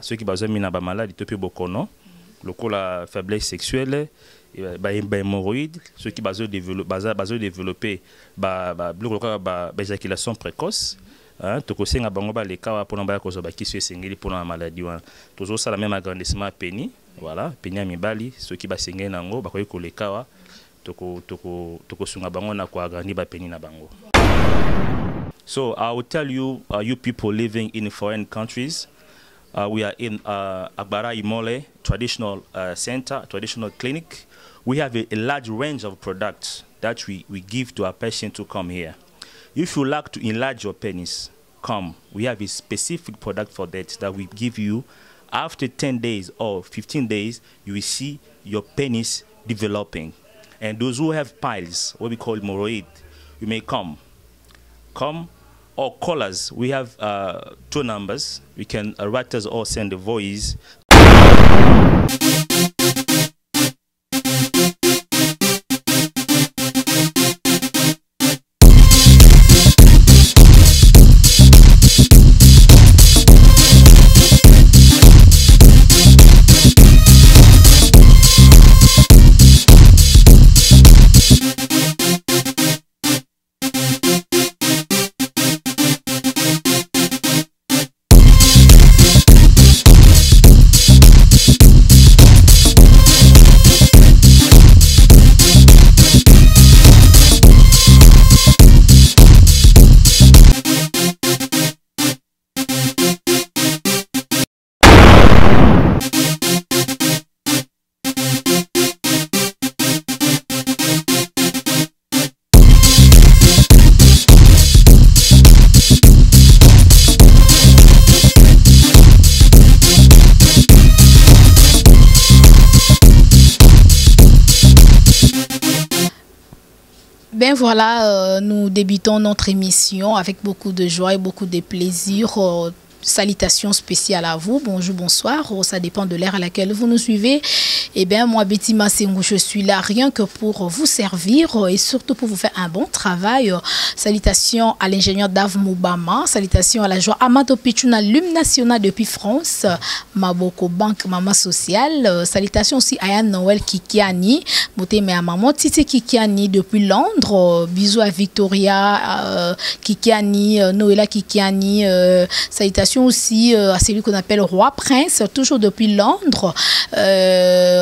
ceux qui basent mina ba malade depuis bokono la faiblesse sexuelle ba hémorroïde ceux qui basent développer éjaculation précoce tokosenga bango ba leka pona ba kozo ba kisu esengeli pona maladie wana tozo sala même agrandissement peni voilà peni ya mibali ceux qui basengeli nango ba koyi koleka toko sunga bango na ko agrandi ba peni na bango. So I will tell you you people living in foreign countries. We are in Agbara Imole traditional center, traditional clinic. We have a large range of products that we give to our patients to come here. If you like to enlarge your penis, come. We have a specific product for that we give you. After 10 days or 15 days, you will see your penis developing. And those who have piles, what we call hemorrhoid, you may come. Come. Or call us. We have 2 numbers. We can write us or send a voice. Ben voilà, nous débutons notre émission avec beaucoup de joie et beaucoup de plaisir. Salutations spéciales à vous, bonjour, bonsoir, ça dépend de l'ère à laquelle vous nous suivez. Eh bien, moi, Betty Massengou, je suis là rien que pour vous servir et surtout pour vous faire un bon travail. Salutations à l'ingénieur Dave Moubama, salutations à la joie Amato Pichuna, l'hymne national depuis France, Maboko Banque Mama Sociale, salutations aussi à Yann Noël Kikiani, Moteme à Maman Titi Kikiani depuis Londres, bisous à Victoria Kikiani, Noëlla Kikiani, salutations aussi à celui qu'on appelle Roi Prince, toujours depuis Londres.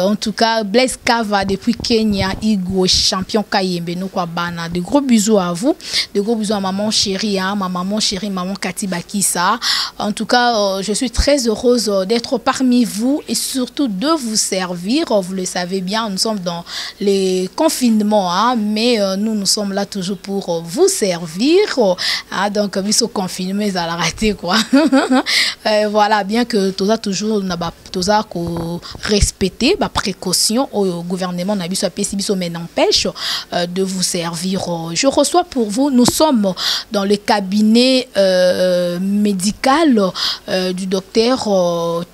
En tout cas, Blaise Kava depuis Kenya, Igo, champion Kayembe, Nokwabana. De gros bisous à vous, de gros bisous à maman chérie, ma maman chérie, maman Kati Bakissa. En tout cas, je suis très heureuse d'être parmi vous et surtout de vous servir. Vous le savez bien, nous sommes dans les confinements, mais nous sommes là toujours pour vous servir. Donc, ils sont confinés, ils ont raté quoi. Voilà, bien que tout ça toujours respecter ma précaution au gouvernement mais n'empêche de vous servir. Je reçois pour vous, nous sommes dans le cabinet médical du docteur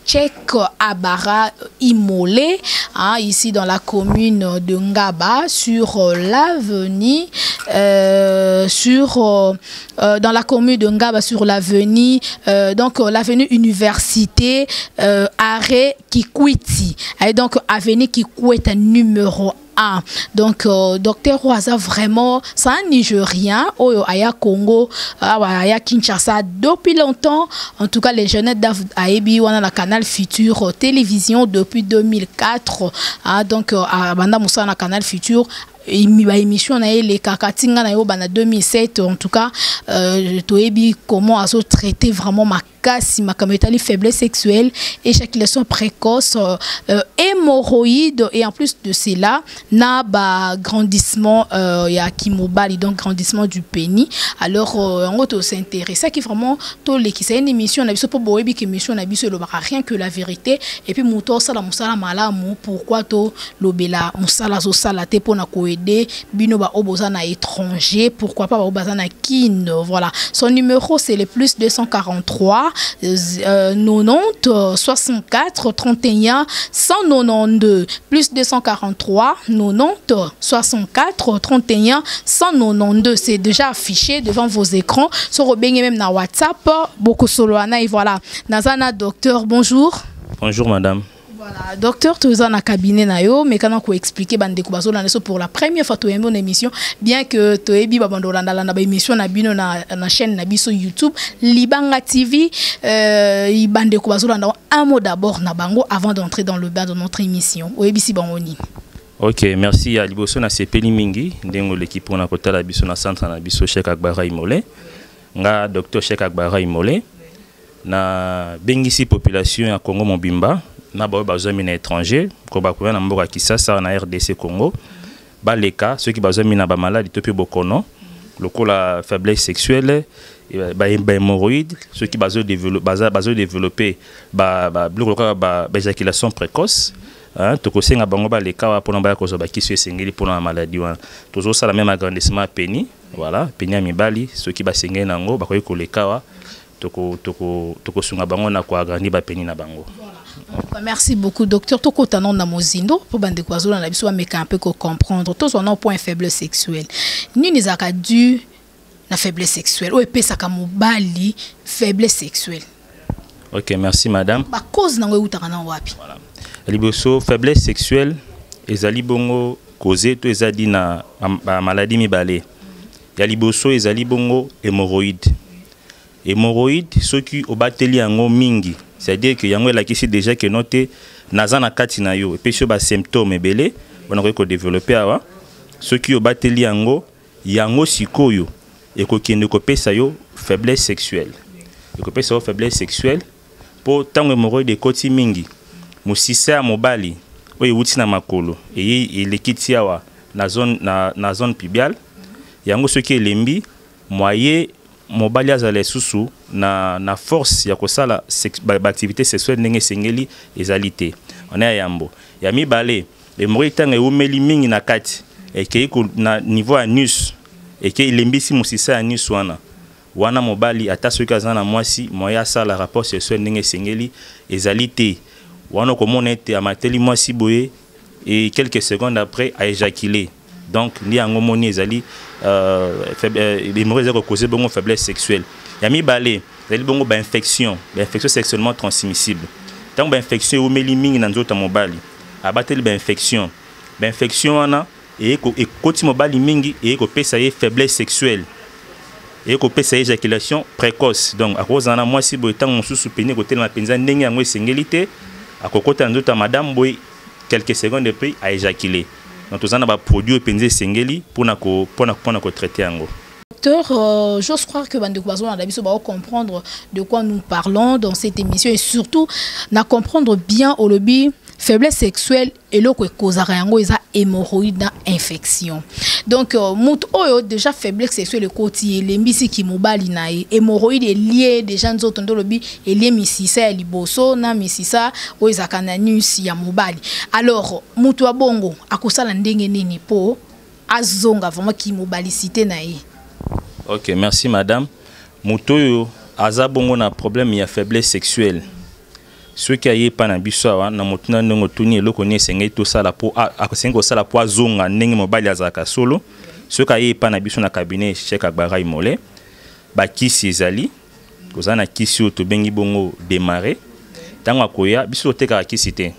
Tchèque Abara Imole, ici dans la commune de Ngaba, sur l'avenue dans la commune de Ngaba, sur l'avenue donc l'avenue Université Arrêt Kikwiti, et donc avenue Kikwiti numéro 1. Donc docteur Waza vraiment c'est un Nigérien aya Congo aya Kinshasa depuis longtemps. En tout cas les jeunes d'Aebi on a la Canal Futur télévision depuis 2004. Donc banda musa na Canal Futur émission na les kakatinga na yo bana 2007. En tout cas toebi comment aso traiter vraiment ma casse ma faiblesse sexuelle, éjaculation précoce, hémorroïdes, et en plus de cela na ba grandissement ya kimobali, donc grandissement du pénis. Alors en gros s'intéresse qui vraiment to les qui c'est une émission na biso po boyebi que émission na biso le rien que la vérité et puis muto sala musala malamu pourquoi to lobela musala zo sala te pona ko aider bino ba oboza na étranger, pourquoi pas ba oboza na kin. Voilà, son numéro c'est le plus 243 90 64 31 192, plus 243 90 64 31 192. C'est déjà affiché devant vos écrans. Sur Robengé même na WhatsApp, beaucoup solo ana et voilà. Nazana docteur, bonjour. Bonjour madame. Voilà, docteur, tu es dans le cabinet nayo, mais quand on expliquer bande pour la première fois tu es mon émission, bien que tu es bi babandolanda la émission na bino na chaîne na biso YouTube Libanga TV, bande ko bazolanda un mot d'abord na bango avant d'entrer dans le bain de notre émission. Oyebisi bangoni. OK, merci à liboso na sepeli mingi ndengo l'équipe on a kota la biso na centre na biso Cheikh Agbara Imole. Nga docteur Cheikh Agbara Imole na bengisi population ya Congo Mobimba. Na ba besoin na étranger ko ba ko na mboka Kisasa na RDC Congo ba les cas ceux qui besoin na ba maladie topi bokono la faiblesse sexuelle ba hémorroïde ceux qui besoin développer éjaculation précoce hein to ko senga bango ba les cas pour na ba ko zo ba kisu esengeli pour na maladie wana tozo sala même agrandissement pénis voilà pénis mibali ceux qui ba sengeli nango ba ko les cas toko sunga bango na ko agrandir ba pénis na bango. Merci beaucoup, docteur. Toko tanon na mozindo pour bande kwazo na biso mais un peu comprendre. Tous on a un point faible sexuel. Ni ni zaka dû na faiblesse sexuelle. O epesa ka mobali faiblesse sexuelle. OK, merci madame. Ba cause na utaka na wapi. Voilà. Liboso faiblesse sexuelle ezali bongo causé to ezadi na maladie mibale. Ya liboso ezali bongo hémorroïde. Hémorroïde ceux qui obateli yango mingi. C'est-à-dire que yango la kisi déjà que noté nazana kati na yo et puis sur ba symptômes ebele on a ko développer awa ceux qui obateli yango sikoyo et ko kende ko pesa yo faiblesse sexuelle et ko pesa yo faiblesse sexuelle pour tango hémorroïde koti mingi musisa mobali oyi wuti na makolo et lekiti awa na zone pubiale yango ceux qui elembi moyen mobali azale susu na force ya kosala activité sexuelle ndenge sengeli ezalité on est yambo ya mibale le mori tanga umeli mingi na kati et ke na niveau anus et ke ilembisi musisa anus wana mobali ata soki azana mwasi moya sala rapport sexuel ndenge sengeli ezalité wana komona ete amateli mwasi boye et quelques secondes après a éjaculé. Donc ni yango moni ezali les mauvaises causer bongo faiblesse sexuelle. Yami balé, ezali bongo ba infection sexuellement transmissible. Tant ba infection ou meli mingi na nzota mobali. Abateli ba infection wana et koti mobali mingi et ko pesa ye faiblesse sexuelle. Et ko pesa éjaculation précoce. Donc à cause na moi si boy tant mosusu peni ko telema penza ndenge yango esengeli akokota nzota madame boy quelques secondes après a éjaculé. Donc tous on a produit penze sengeli pour traiter yango. Docteur, j'ose croire que bande kwazo na biso ba comprendre de quoi nous parlons dans cette émission et surtout na comprendre bien au lobby faiblesse sexuelle et le causera yango eza hémorroïde infection. Donc mout oyo déjà faiblesse sexuelle le côté lembisi ki mobali na hémorroïde est lié déjà nzoto ndo lobby est lié misisa ya liboso na misisa oyo zakananus ya mobali. Alors mutu wa bongo akosala ndenge nini po azonga vraiment ki mobalicité na ye. OK, merci madame. Mutu oyo aza bongo na problème ya faiblesse sexuelle. Ceux qui aient pas na biso na motuna ndongo tuni eloko ni esengeli to sala po akosengo sala po azonga ndenge mobali azaka solo ceux qui aient pas na biso na cabinet Cheikh Agbara Imole ba kisi ezali kozana kisi to bengi bongo démarrer tango akoya biso teka kisi te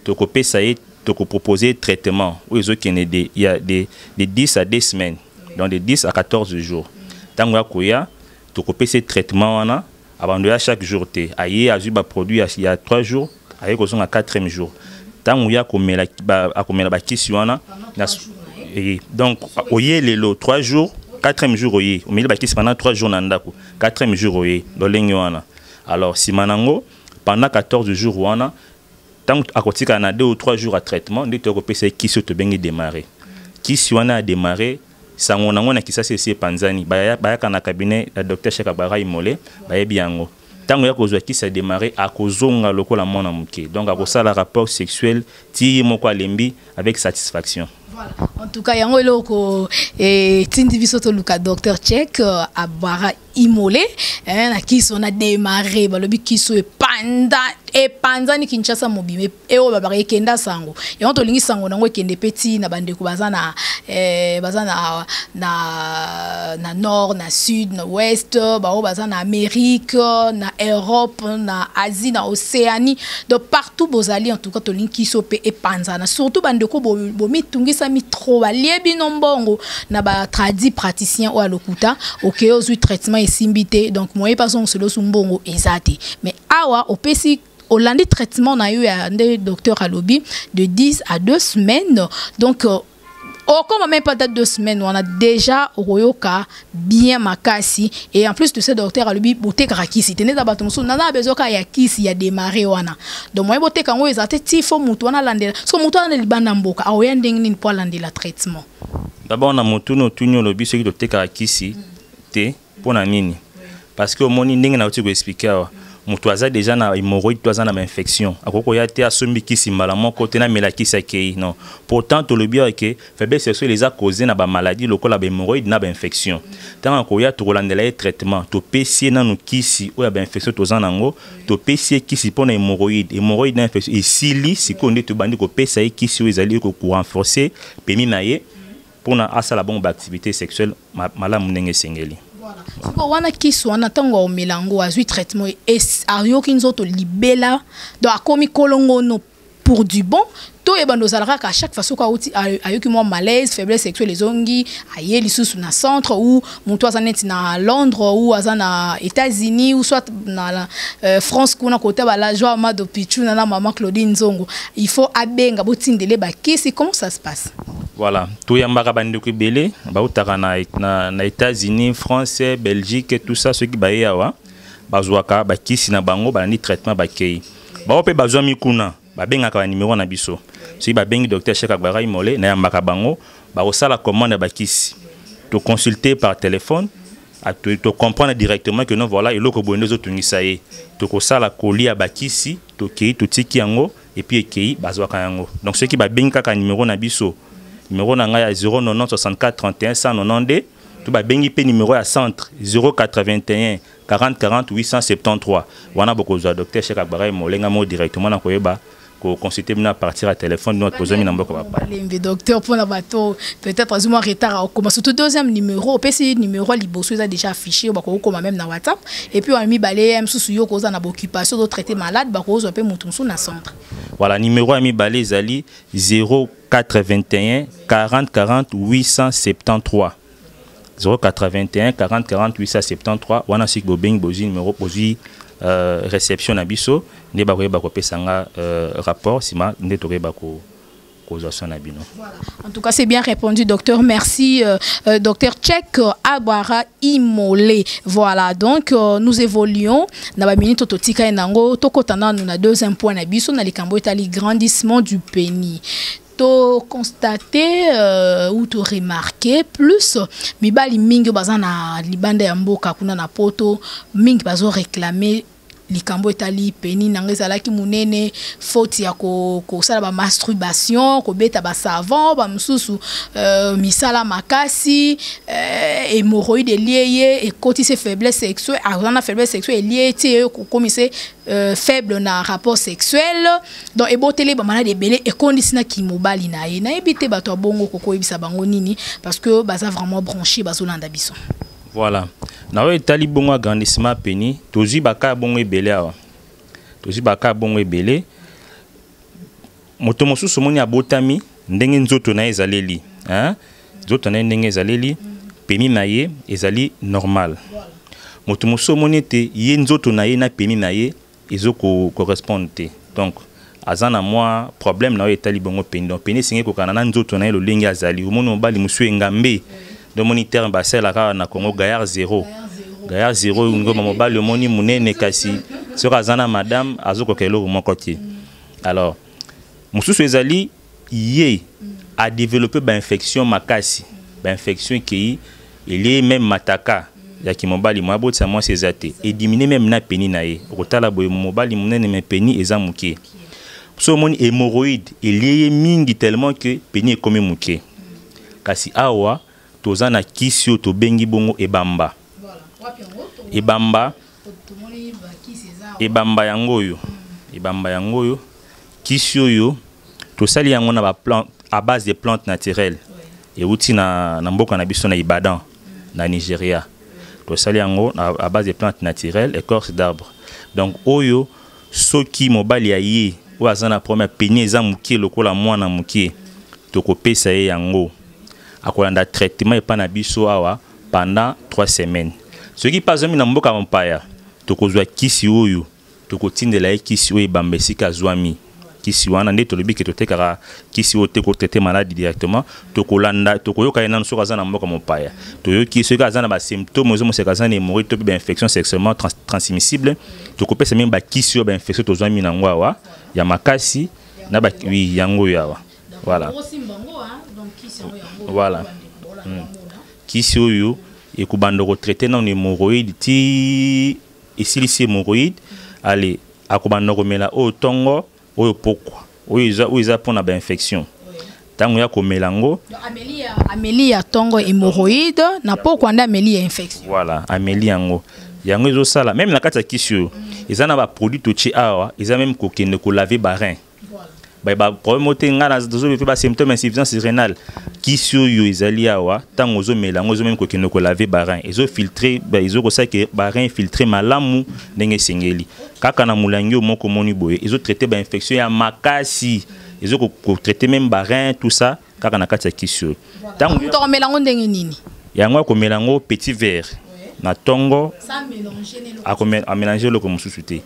to ko pesa ye to ko proposer traitement ou ezo kene il y a de 10 à 10 semaines donc de 10 à 14 jours tango akoya to ko pesa traitement wana abandonner chaque jour te aye azu ba produit il y a 3 jours aye ko zonga 4e jour tango ya komela ba kisi wana donc oye lelo 3 jours 4e jour oye omeli ba kisi pendant 3 jours na ndako 4e jour oye lolengi wana alors si manango pendant 14 jours wana tant akotika na 2 ou 3 jours à traitement ndito ko pesa kisi to bengi démarrer kisi wana a démarrer sango nango na kisasi esi panzani baya kana cabinet docteur Cheikh Agbara Imole baye biango tango ya kozwa kisi a démarrer akozonga lokola mona muke donc akosala rapport sexuel ti moko alembi avec satisfaction. Voilà. En tout cas, il y a un loko et Tindivisoto Luka docteur Tchèque à Bara Imolé, hein, qui sont a démarré, bah le but qui sont panda ni Kinshasa mobile et au babare kenda sango. Et on to lingi sango nango kende petit na bande ko bazana na nord, na sud, na ouest, ba o bazana Amérique, na Europe, na Asie, na Océanie, donc partout bozali en tout cas to lingi qui sont et panzana surtout bande ko bo mitungi sa mi trop aliebi nombongo na ba tradi praticien o alokuta OK aux traitement et simbité donc moi pas on se lo sumbongo ezate mais awa opesi Hollande traitement na eu un docteur Alobi de 10 à 2 semaines donc comme même pas 2 semaines on a déjà royoka bien makasi et en plus de ce docteur Alobi boté krakisi tenez da batumso nana besoin ka ya kisi ya démarrer wana donc moi boté kango ezate tifo mutu wana landela parce que mutu wana libanda mboka aoya ndenge nini pour landela traitement d'abord na mutu no tunyo lobi ce qui doté krakisi te pour na nini parce que au moni ndenge na uti ko expliquer mutu aza déjà na hémorroïde toza na infection akoko ya te asombi kisi mbala moko te na melakisi akei non pourtant to le bien que faiblesse sexuelle les a causé na ba maladie lokola ba hémorroïde na ba infection tant ko ya to kolandela traitement to pesi na no kisi o ya ba infection toza nango to pesi kisi pona hémorroïde na infection et sili sikonde to bandi ko pesa kisi o ezali ko renforcer pemi na ye pona asala bon activité sexuelle malamu ndenge sengeli. Voilà. Wana kisu wana tango o melango azui traitement et ario kinzoto libela do akomi kolongo no pour du bon to e bando zalaka à chaque fois soka uti ayoki mo malaise faiblesse sexuelle les ongi aye lisusu na centre ou monto azaneti na Londres ou azana États-Unis ou soit na France kuna côté ba la joie ma do pichu na maman Claudine Nzongo il faut abenga botindele ba kisi comment ça se passe. Voilà, tout yambaka bandeko belé ba utaka na États-Unis, France, Belgique et tout ça ceux qui ba yawa bazwaka ba kisi na bango ba ni traitement ba kei. Ba opé bazwa mikuna ba benga ka numéro na biso. Si ba bengi docteur Cheikh Agbara Imolé na yambaka bango ba osala commande ba kisi. To consulter par téléphone à te comprendre directement que non voilà eloko bonde zo tungisa ye. To ko sala colis ba kisi to kei to tiki yango et puis kei bazwaka yango. Donc ceux qui ba benga ka numéro na biso numéro na nga 090 64 31 192 tout ba bengi pe numéro à centre 081 40 40 873 wana boko za docteur Cheikh Agbara Molenga mo directement na koyeba ko consulter na partir à téléphone notre posami na mboko papa le docteur pour la bateau peut-être azuma retard comme surtout deuxième numéro PC numéro liboso ça déjà affiché bako comme même na WhatsApp et puis on a mis balé msusu yo koza na occupation de traiter malade bako zo pe mutumsu na centre voilà numéro ami balé zali 081 40 40 873 081 40 40 873 wana sik bo beng bozi numéro bozi réception na biso ne ba ko pesanga rapport sima ne to ba ko na bino. Voilà. En tout cas, c'est bien répondu, docteur. Merci, docteur Tchèque Agbara Imolé. Voilà, donc nous évoluons. Dans minute totika et nango tokotana nous na deuxième point na biso na likambo etali grandissement du pénis. To constater ou to remarquer plus mibali mingi bazana libanda ya mboka kuna na poto mingi bazo réclamer likambo etali peni nangeza laki munene faute ya ko sala ba masturbation ko beta ba savon ba msusu misala makasi hémorroïde lié et cotise faiblesse sexuelle arana faiblesse sexuelle lié tie ko komise faible na rapport sexuel donc ebotele ba malade belé et conditiona ki mobali na ye na ebité bato bongo koko ebisa bango nini parce que baza vraiment branché bazolanda biso. Voilà. Na we tali bongo agrandissement peni, tozi baka bongo ebele awa. Tozi baka bongo ebele. Moto mosusu moni abotami ndenge nzoto na ezaleli, hein? Nzoto na ndenge ezaleli, peni na ye ezali normal. Moto mosusu moni te ye nzoto na ye na peni na ye ezoko correspond te. Donc azana moi problème na we tali bongo peni. Donc peni singe ko kana na nzoto na ye lo lengi azali. Omoni obali musu engambe. De moniteur basel la na Congo Gaillard 0 Gaillard 0 ngoma mobile le moni munene kasi sera zana madame azoko kelo mon côté alors mususu ezali yé a développé ba infection makasi ba infection qui il est même mataka ya ki mobile mo abotsa moi ces até et diminuer même na peni na ye rotala boy mobile munene me peni ezamuke so moni hémorroïde il y mingi tellement que peni est comme muke kasi awa toza na kisi to bengi bongo ebamba. Ebamba yango oyo. Ebamba yango oyo. Kisi oyo tosali yango na ba plante à base de plantes naturelles. Et outi na mboka na biso na Ibadan na Nigeria. Tosali yango à base de plantes naturelles, écorce d'arbre. Donc oyo soki mobali ya ye o azana première peni eza mukie lokola mwana mukie tokopesa ye yango akolanda traitement epa na biso awa pendant 3 semaines. Soki pas zomi na mboka mpaya tokozwa kisi oyo tokotindela ye kisi oyo ebamba esika azwami. Kisi wana nde tolobi ke totekaka kisi oyo te ko traiter maladie directement tokolanda tokoyoka ena soki aza na mboka mopaya toyoki soki aza na ba symptômes ozomoseka aza na hémorroïde to ba infection sexuellement transmissible tokopesa même ba kisi oyo ba infection tozwami nango awa ya makasi na ba oui yango yawa voilà voilà kisi oyo ekubanda ko traiter na hémorroïde ti esilisi hémorroïde allez akubanda ko mela o tongo oyo pokwa oyo iza pona ba infection tango ya komelango amélie tongo hémorroïde na pokwa nda amélie infection voilà amélie yango ezo sala même na kati ya kisi oyo eza na ba produit tochi awa eza même kokende ko laver ba rein ba problème te ngana dozo be ba symptômes insuffisance rénale kisi oyo ezali awa tango ozo melango ozo même kokende ko laver ba rein ezo filtrer ezo ko sa ke ba rein filtrer malamu ndenge sengeli kaka na mulangi moko moni boye ezo traiter ba infection ya makasi ezo ko traiter même ba rein tout ça kaka na kati ya kisi oyo tango to melango ndenge nini yango ko melango petit verre na tongo ça mélanger a mélanger le comme sous-souté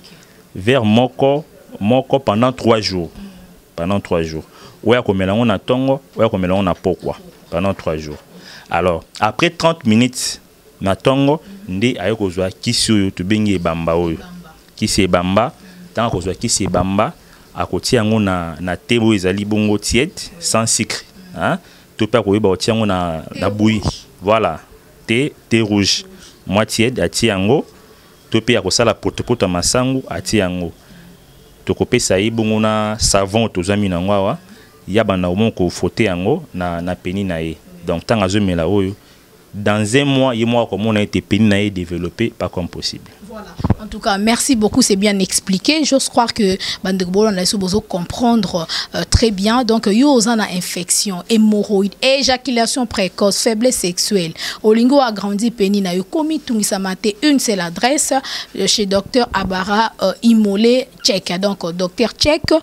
verre moko pendant 3 jours. Pendant 3 jours. Oya komelango na tongo, oya komelango na pokwa pendant 3 jours. Alors, après 30 minutes na tongo, nde ayo kozwa kisi oyo to bengi ebamba oyo. Kisi ebamba, tanga kozwa kisi ebamba, akoti yango na thé oyo ezali bongo tiède sans sucre, hein? To pa koyeba oti yango na bouillie. Voilà, thé rouge. Moi tiède ati yango, to pe akosala potopoto masangu ati yango. Tokopesa ye bongo na savon tozami na ngwa ya bana omoko frotter yango na peni na ye. Donc tant azomela oyo dans un mois ye mois comme on a été peni na ye développé pas comme possible. Voilà. En tout cas, merci beaucoup, c'est bien expliqué. J'ose croire que Bandegbo, on a su comprendre très bien. Donc, il y a une infection, hémorroïde, éjaculation précoce, faiblesse sexuelle. Olingo a grandi, Penny n'a eu commis tout ça maté. Une, c'est l'adresse chez Dr Abara Imolé Tchèque. Donc, Dr Tchèque,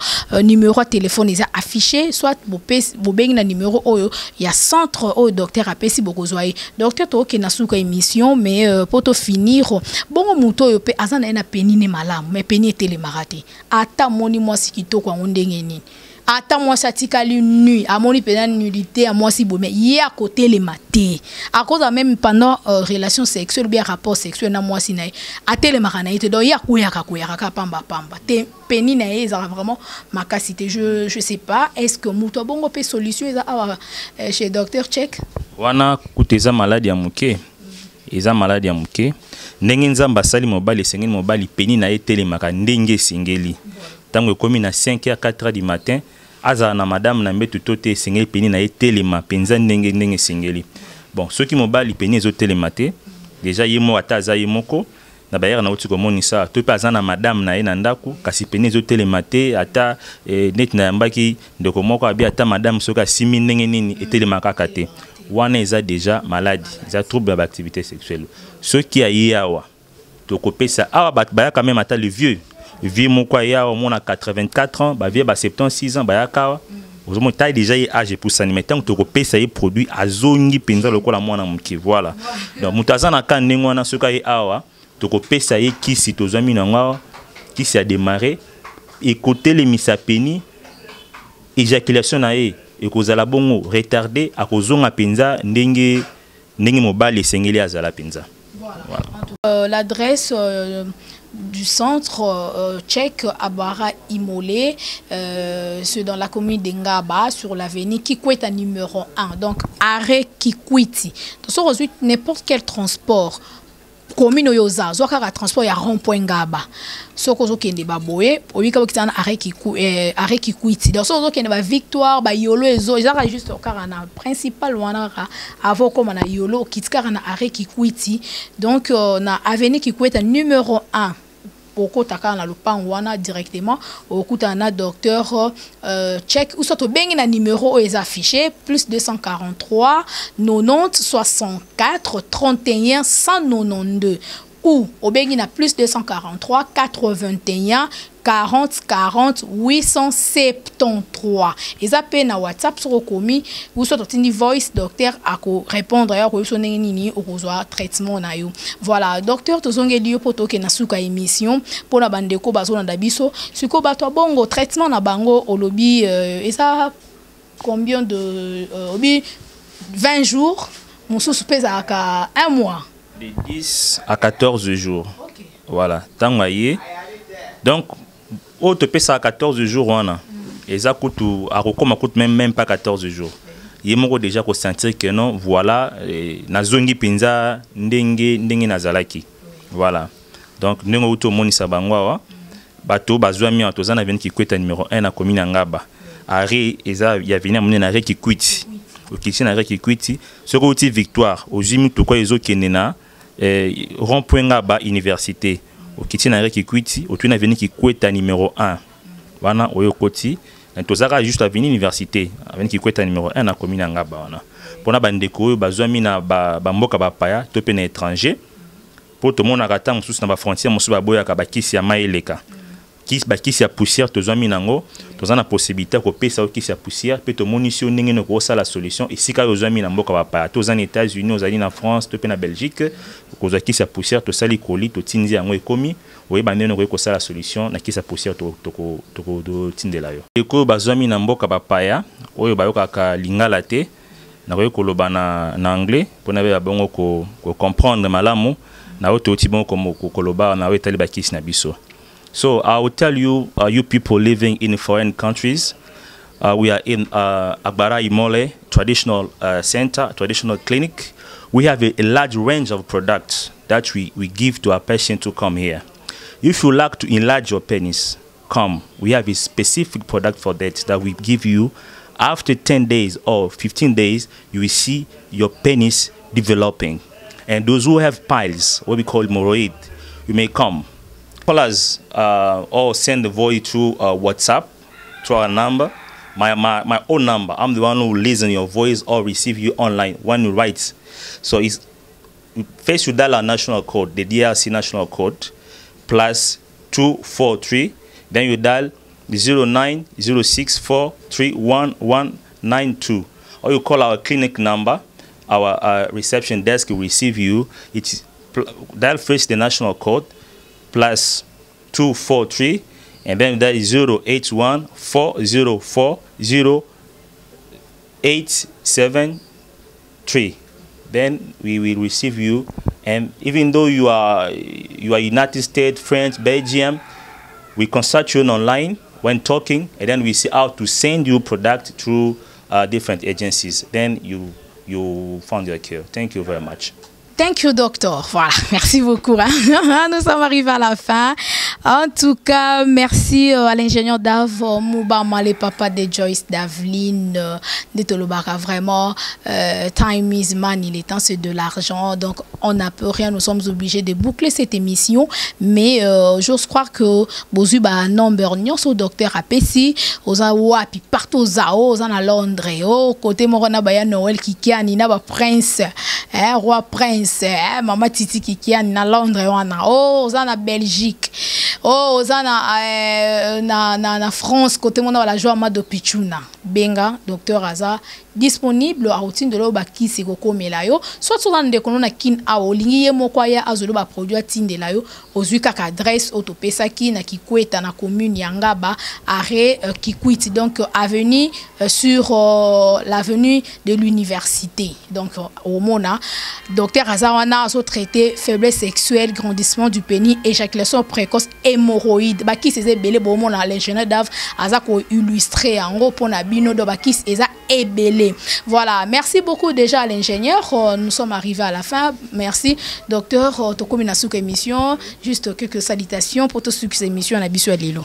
numéro de téléphone est affiché. Soit vous avez un numéro, il y a centre au docteur Apesi Bokozoaï. Docteur Toke n'a su émission, mais pour te finir, bon, mouton yope azana ena penine malamu mais peni tele marate ata moni mwasi kitoko ngo ndenge nini ata mwasi atikali nuit amoni pena nudité a mwasi bo mais ye à côté les maté à cause même pendant relation sexuelle ou bien rapport sexuel na mwasi na atele marana ite do ya kuyaka pamba te peni na ye ça vraiment makasité je sais pas est-ce que mouton bongo pe solution chez docteur Tchèque wana kuteza maladie ya muke eza maladie ya muke ndenge nzamba sali mobali sengeli mobali peni na etelemaka ndenge singeli tango ekomi na 5h 4h du matin aza na madame na mbetu tote sengeli peni na etelema penza ndenge singeli bon soki mobali peni ezotelema te déjà yemo ataza yemoko na bayera na uti komonisa to pe aza na madame na ye na ndako kasi peni ezotelema te ata net na yambaki ndeko moko abi ata madame soki asimi ndenge nini etelemaka kaka te wana eza déjà maladie eza trouble d'activité sexuelle ceux qui a yawa to kopesa awa baya quand même ata le vieux moko yawa mona 84 ans ba vieux ba 76 ans baya kawa ozomo taille déjà y âge pour ça mais tant to kopesa y produit azongi penza lokola mwana muki voilà donc mutazana ka ndenge wana ceux qui awa to kopesa y kisi tozami na ngwa kisi a démarré et côté les misapeni éjaculation na ye et kozala bongo retardé à kozonga penza ndenge mobali sengeli azala penza. Voilà. L'adresse du centre tchèque Abara Imolé, c'est dans la commune d'Engaba sur l'avenue Kikwita numéro 1. Donc arrêt Kikwiti. Donc n'importe quel transport commune yoza zo kaka transport ya rond-point ngaba soko zo kende ba boye obika bakitana arrêt qui kuiti donc so zo kende ba Victoire ba yolo ezo ezaka juste kaka na principal wana avant comme na yolo kitkaka na arrêt qui kuiti donc na avenue qui kuita numéro 1 okotaka na lopango wana directement okuta na docteur check ou soit bengi na numéro est affiché plus 243 90 64 31 192 ou obengi na plus 243 81 40 40 873 eza pe na WhatsApp sur komi ou soit tindi voice docteur ako répondre ya ko sonenge nini okozwa traitement na yo. Voilà docteur tozongeli yo poto ke na suka émission pona bandeko bazona da biso siko bato bongo traitement na bango olobi eza combien de obi 20 jours mususu pesa ka 1 mois de 10 à 14 jours. Okay. Voilà, tangaye. Donc au te pesa 14 jours wana. Et ça coûte même pas 14 jours. Il m'a déjà sentir que non, voilà, nazongi pinza ndenge nazalaki. Voilà. Donc ndenge uto moni sabangwa bato bazwami atozana vient qui kweta numéro 1 na commune ngaba. Arrêt eza ya vient amener na arrêt qui kwiti. Okisi na arrêt qui kwiti, ce côté Victoire, au jimi to ko ezo kenena rond-point ngaba université. Okiti na arrêt qui kwiti, au tuna vient qui kweta numéro 1. Wana oyo koti tozaka juste avenue université avenue qui kweta numéro 1 na commune ngaba wana pona bandeko oyo bazwami na bamboka bapaya to pe na étranger po to mona kata mususu na ba frontière mususu baboya ka bakisi ya maeleka bakisi ya poussière tozwami nango tozana possibilité ko pesa okisi ya poussière pe to monisio ndenge no ko sala solution esika yozwami na mboka bapaya tozana États-Unis ozali na France to pe na Belgique ko zakisi ya poussière to sali koli to tinzi yango ekomi oye bandeno ko sala solution na kisa poussière to tindela yo eko bazwami na mboka bapaya oyo bayoka ka lingala te na ko koloba na anglais pona be bongo ko comprendre malamu na oto tibon ko koloba na wetali bakisi na biso. So I will tell you, you people living in foreign countries, we are in Agbara Imole traditional center, traditional clinic. We have a large range of products that we give to our patients to come here. If you like to enlarge your penis, come. We have a specific product for that we give you. After 10 days or 15 days, you will see your penis developing. And those who have piles, what we call hemorrhoid, you may come. Call us or send the voice through WhatsApp, through our number, my own number. I'm the one who listen your voice or receive you online when you write. So it's first you dial our national code, the DRC national code, plus 243. Then you dial 0906431192, or you call our clinic number. Our reception desk will receive you. It's dial first the national code. Plus 243 and then that is 081 404 0873. Then we will receive you, and even though you are United States, France, Belgium, we consult you online when talking, and then we see how to send you product through different agencies. Then you found your cure. Thank you very much. Thank you, docteur. Voilà, merci beaucoup. Hein? Nous sommes arrivés à la fin. En tout cas, merci à l'ingénieur Dav Moubama, le papa de Joyce Davline, de Tolobaka. Vraiment, time is money, le temps c'est de l'argent. Donc, on n'a peu rien. Nous sommes obligés de boucler cette émission. Mais j'ose croire que Bozuba number au docteur Apesi, aux Awapi, partout aux Zao, aux à Londres, au côté Morona Baya Noël Kikiani, Naba Prince, roi Prince. Maman Titi qui est na Londres wana oh na Belgique oh na France côté mona la joie Mado Pichuna benga docteur Aza disponible à routine de l'oba qui se kokomela yo soit sur dans de konona kin a olingi ye moko ya azolo ba produit tinde la yo ozuka ka adresse autopesa ki na kikweta na commune yangaba arrêt kikwiti donc avenue sur l'avenue de l'université donc au mona docteur azawana azo traité faiblesse sexuelle, grandissement du pénis, éjaculation précoce, hémorroïde. Ba kiss eza belé bon na les jeunes d'ave azako illustrer en gros pour na bino do ba kiss eza belé. Voilà, merci beaucoup déjà à l'ingénieur. Nous sommes arrivés à la fin. Merci docteur Tokomi na souk émission. Juste quelques salutations pour tous ceux qui émission na biso lilo.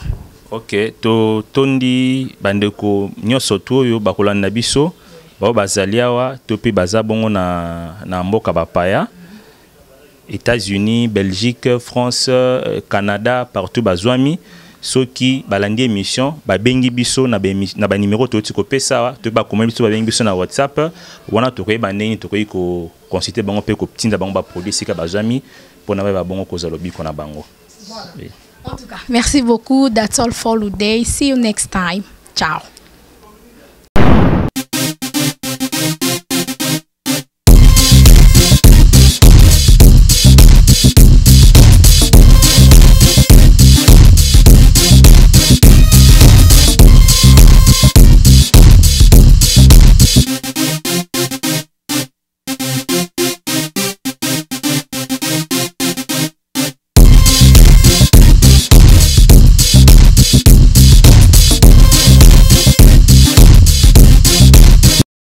OK, to tondi bandeko nyoso to yo bakolanda biso. Ba bazaliawa to pe baza bongo na mboka bapaya. États-Unis, Belgique, France, Canada, partout bazwami. Soki balandi émission babengi biso na ba numéro to tiko pesa to ba comment biso babengi biso na WhatsApp wana to koyeba ndeni to koyi ko consulter bango pe ko tinda bango ba produit sika bazami pona ba bongo ko zalobi ko na bango. En tout cas, merci beaucoup. That's all for today. See you next time. Ciao.